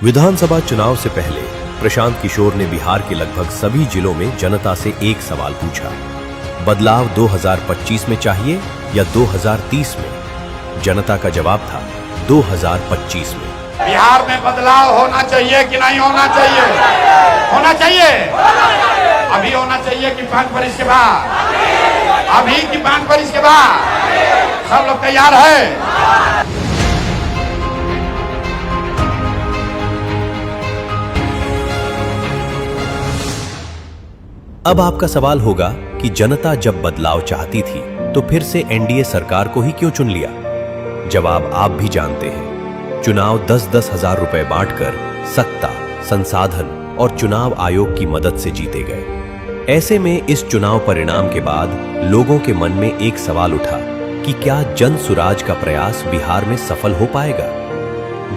विधानसभा चुनाव से पहले प्रशांत किशोर ने बिहार के लगभग सभी जिलों में जनता से एक सवाल पूछा, बदलाव 2025 में चाहिए या 2030 में? जनता का जवाब था 2025 में। बिहार में बदलाव होना चाहिए कि नहीं होना चाहिए? होना चाहिए। अभी होना चाहिए कि 5 वर्ष के बाद? अभी कि 5 वर्ष के बाद? सब लोग तैयार है? अब आपका सवाल होगा कि जनता जब बदलाव चाहती थी तो फिर से एनडीए सरकार को ही क्यों चुन लिया? जवाब आप भी जानते हैं। चुनाव 10-10 हजार रुपए बांटकर सत्ता, संसाधन और चुनाव आयोग की मदद से जीते गए। ऐसे में इस चुनाव परिणाम के बाद लोगों के मन में एक सवाल उठा कि क्या जन सुराज का प्रयास बिहार में सफल हो पाएगा?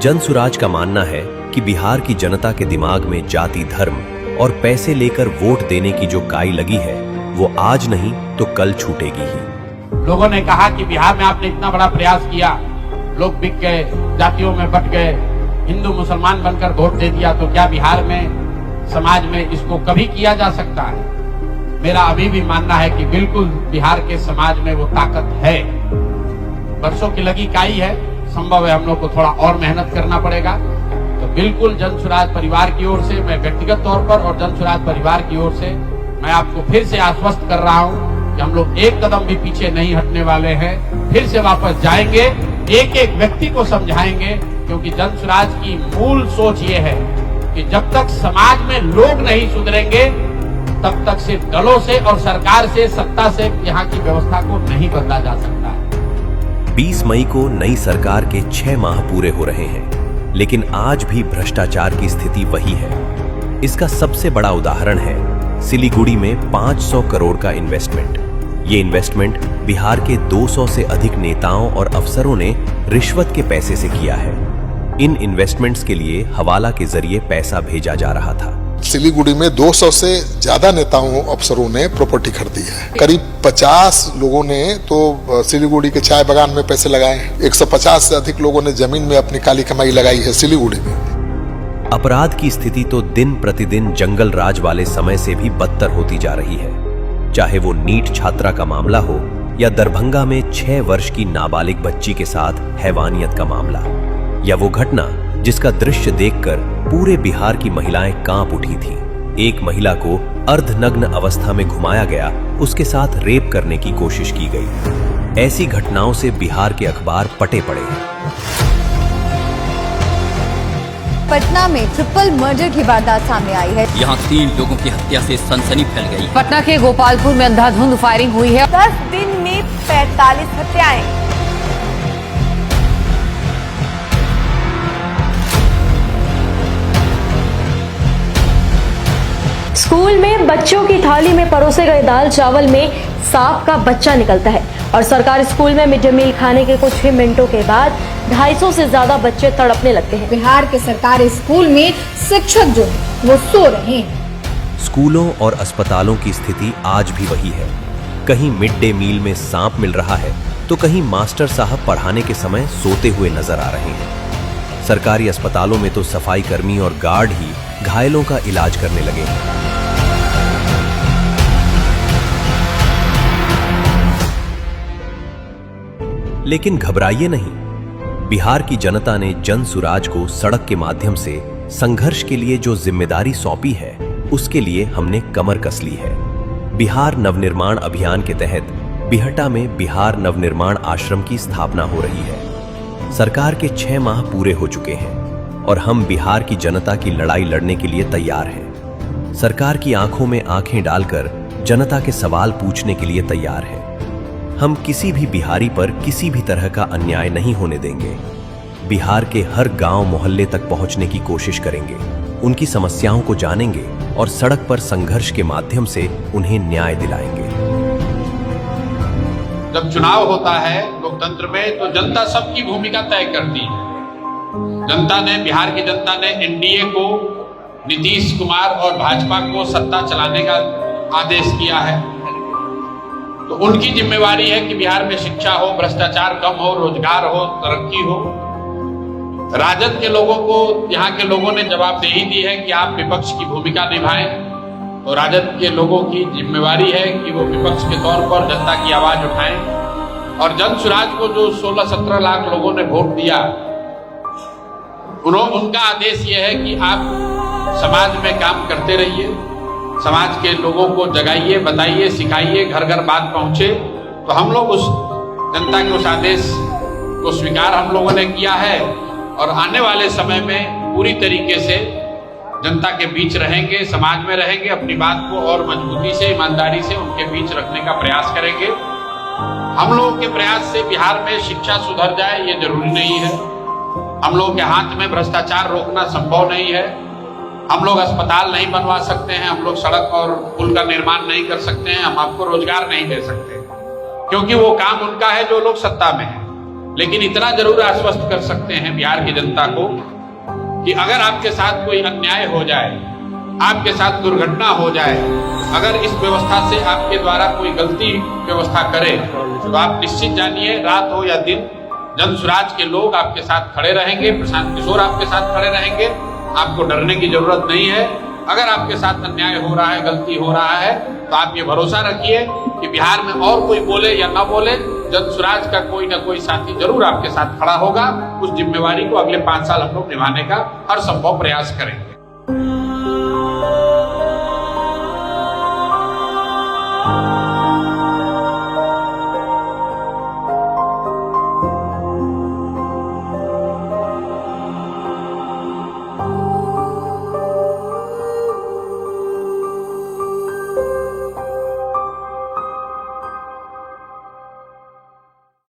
जन सुराज का मानना है कि बिहार की जनता के दिमाग में जाति, धर्म और पैसे लेकर वोट देने की जो काई लगी है वो आज नहीं तो कल छूटेगी ही। लोगों ने कहा कि बिहार में आपने इतना बड़ा प्रयास किया, लोग बिक गए, जातियों में बट गए, हिंदू मुसलमान बनकर वोट दे दिया, तो क्या बिहार में समाज में इसको कभी किया जा सकता है? मेरा अभी भी मानना है कि बिल्कुल बिहार के समाज में वो ताकत है। वर्षों की लगी काई है, संभव है हम लोग को थोड़ा और मेहनत करना पड़ेगा। तो बिल्कुल जन सुराज परिवार की ओर से, मैं व्यक्तिगत तौर पर और जन सुराज परिवार की ओर से मैं आपको फिर से आश्वस्त कर रहा हूं कि हम लोग एक कदम भी पीछे नहीं हटने वाले हैं। फिर से वापस जाएंगे, एक एक व्यक्ति को समझाएंगे, क्योंकि जन सुराज की मूल सोच ये है कि जब तक समाज में लोग नहीं सुधरेंगे तब तक सिर्फ दलों से और सरकार से, सत्ता से यहाँ की व्यवस्था को नहीं बदला जा सकता है। 20 मई को नई सरकार के 6 माह पूरे हो रहे हैं, लेकिन आज भी भ्रष्टाचार की स्थिति वही है। इसका सबसे बड़ा उदाहरण है सिलीगुड़ी में 500 करोड़ का इन्वेस्टमेंट। ये इन्वेस्टमेंट बिहार के 200 से अधिक नेताओं और अफसरों ने रिश्वत के पैसे से किया है। इन इन्वेस्टमेंट्स के लिए हवाला के जरिए पैसा भेजा जा रहा था। सिलीगुड़ी में 200 से ज्यादा नेताओं अफसरों ने प्रॉपर्टी खरीदी है। करीब 50 लोगों ने तो सिलीगुड़ी के चाय बागान में पैसे लगाए हैं। 150 से अधिक लोगों ने जमीन में अपनी काली कमाई लगाई है सिलीगुड़ी में। अपराध की स्थिति तो दिन प्रतिदिन जंगल राज वाले समय से भी बदतर होती जा रही है। चाहे वो नीट छात्रा का मामला हो या दरभंगा में 6 वर्ष की नाबालिग बच्ची के साथ हैवानियत का मामला, या वो घटना जिसका दृश्य देखकर पूरे बिहार की महिलाएं कांप उठी थी। एक महिला को अर्धनग्न अवस्था में घुमाया गया, उसके साथ रेप करने की कोशिश की गई। ऐसी घटनाओं से बिहार के अखबार पटे पड़े हैं। पटना में ट्रिपल मर्डर की वारदात सामने आई है। यहाँ 3 लोगों की हत्या से सनसनी फैल गई। पटना के गोपालपुर में अंधाधुंध फायरिंग हुई है। 10 दिन में 45 हत्याएं। स्कूल में बच्चों की थाली में परोसे गए दाल चावल में सांप का बच्चा निकलता है और सरकारी स्कूल में मिड डे मील खाने के कुछ ही मिनटों के बाद 250 से ज्यादा बच्चे तड़पने लगते हैं। बिहार के सरकारी स्कूल में शिक्षक जो है वो सो रहे हैं। स्कूलों और अस्पतालों की स्थिति आज भी वही है। कहीं मिड डे मील में सांप मिल रहा है तो कहीं मास्टर साहब पढ़ाने के समय सोते हुए नजर आ रहे हैं। सरकारी अस्पतालों में तो सफाई कर्मी और गार्ड ही घायलों का इलाज करने लगे हैं। लेकिन घबराइए नहीं, बिहार की जनता ने जन सुराज को सड़क के माध्यम से संघर्ष के लिए जो जिम्मेदारी सौंपी है उसके लिए हमने कमर कस ली है। बिहार नवनिर्माण अभियान के तहत बिहटा में बिहार नवनिर्माण आश्रम की स्थापना हो रही है। सरकार के 6 माह पूरे हो चुके हैं और हम बिहार की जनता की लड़ाई लड़ने के लिए तैयार हैं। सरकार की आंखों में आंखें डालकर जनता के सवाल पूछने के लिए तैयार हैं। हम किसी भी बिहारी पर किसी भी तरह का अन्याय नहीं होने देंगे। बिहार के हर गांव मोहल्ले तक पहुंचने की कोशिश करेंगे, उनकी समस्याओं को जानेंगे और सड़क पर संघर्ष के माध्यम से उन्हें न्याय दिलाएंगे। जब चुनाव होता है लोकतंत्र में तो जनता सबकी भूमिका तय करती है। जनता ने, बिहार की जनता ने एनडीए को, नीतीश कुमार और भाजपा को सत्ता चलाने का आदेश किया है। तो उनकी जिम्मेवारी है कि बिहार में शिक्षा हो, भ्रष्टाचार कम हो, रोजगार हो, तरक्की हो। राजद के लोगों को यहाँ के लोगों ने जवाबदेही दी है कि आप विपक्ष की भूमिका निभाएं, तो राजद के लोगों की जिम्मेवारी है कि वो विपक्ष के तौर पर जनता की आवाज उठाएं और जन सुराज को जो 16-17 लाख लोगों ने वोट दिया, उनका आदेश ये है कि आप समाज में काम करते रहिए, समाज के लोगों को जगाइए, बताइए, सिखाइए, घर घर बात पहुंचे। तो हम लोग उस जनता के उस आदेश को स्वीकार हम लोगों ने किया है और आने वाले समय में पूरी तरीके से जनता के बीच रहेंगे, समाज में रहेंगे, अपनी बात को और मजबूती से, ईमानदारी से उनके बीच रखने का प्रयास करेंगे। हम लोगों के प्रयास से बिहार में शिक्षा सुधर जाए ये जरूरी नहीं है, हम लोगों के हाथ में भ्रष्टाचार रोकना संभव नहीं है, हम लोग अस्पताल नहीं बनवा सकते हैं, हम लोग सड़क और पुल का निर्माण नहीं कर सकते हैं, हम आपको रोजगार नहीं दे सकते, क्योंकि वो काम उनका है जो लोग सत्ता में है। लेकिन इतना जरूर आश्वस्त कर सकते हैं बिहार की जनता को कि अगर आपके साथ कोई अन्याय हो जाए, आपके साथ दुर्घटना हो जाए, अगर इस व्यवस्था से आपके द्वारा कोई गलती व्यवस्था करे, तो आप निश्चित जानिए रात हो या दिन जन सुराज के लोग आपके साथ खड़े रहेंगे, प्रशांत किशोर आपके साथ खड़े रहेंगे, आपको डरने की जरूरत नहीं है। अगर आपके साथ अन्याय हो रहा है, गलती हो रहा है, तो आप ये भरोसा रखिए कि बिहार में और कोई बोले या ना बोले, जन सुराज का कोई ना कोई साथी जरूर आपके साथ खड़ा होगा। उस जिम्मेवारी को अगले 5 साल हम लोग निभाने का हर संभव प्रयास करेंगे।